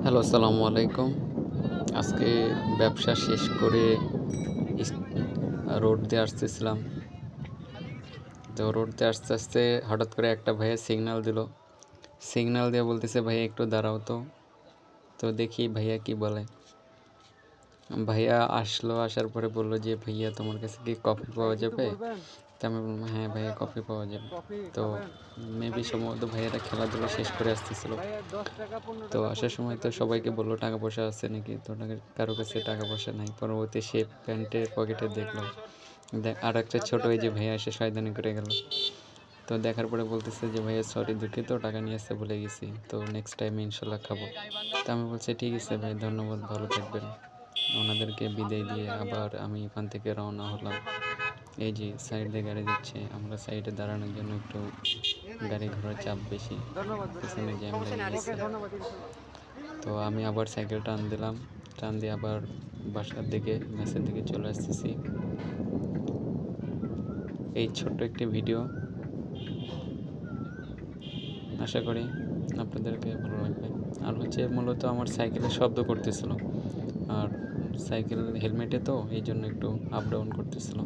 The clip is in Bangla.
হ্যালো, আসসালামু আলাইকুম। আজকে ব্যবসা শেষ করে ইস রোড দিয়ে আসতেছিলাম। তো রোড দিয়ে আসতে, আসতে হঠাৎ করে একটা ভাইয়া সিগন্যাল দিল। সিগন্যাল দিয়ে বলতেছে, "ভাইয়া একটু দাঁড়াও তো।" তো দেখি ভাইয়া কি বলে। ভাইয়া আসলো, আসার পরে বলল যে, "ভাইয়া তোমার কাছে কি কফি পাওয়া যাবে?" তো আমি বললাম, "হ্যাঁ ভাইয়া, কফি পাওয়া যাবে।" তো মেবি সম্ভবত ভাইয়াটা খেলাধুলা শেষ করে আসতেছিল। তো আসার সময় তো সবাইকে বললো টাকা পয়সা আছে নাকি, তো কারো কাছে টাকা পয়সা নাই। পরবর্তী সে প্যান্টের পকেটে দেখলো, আর একটা ছোট ওই যে ভাইয়া এসে শয়তানি করে গেল। তো দেখার পরে বলতেছে যে, "ভাইয়া সরি, দুঃখিত, টাকা নিয়ে আসতে ভুলে গেছি, তো নেক্সট টাইমে ইনশাল্লাহ খাবো।" তো আমি বলছি, "ঠিক আছে ভাই, ধন্যবাদ, ভালো থাকবেন।" ওনাদেরকে বিদায় দিয়ে আবার আমি ওখান থেকে রওনা হলাম। এই যে সাইড দিয়ে গাড়ি যাচ্ছে, আমরা সাইডে দাঁড়ানোর জন্য একটু গাড়ি ঘোড়ার চাপ বেশি, পিছনে জ্যাম লেগে গেছে। তো আমি আবার সাইকেল টান দিলাম, টান দিয়ে আবার বাসার দিকে, মেসের দিকে চলে আসতেছি। এই ছোট্ট একটি ভিডিও, আশা করি আপনাদেরকে ভালো লাগবে। আর হচ্ছে মূলত আমার সাইকেলের শব্দ করতেছিল, আর সাইকেল হেলমেটে তো এই জন্য একটু আপ ডাউন করতেছিল।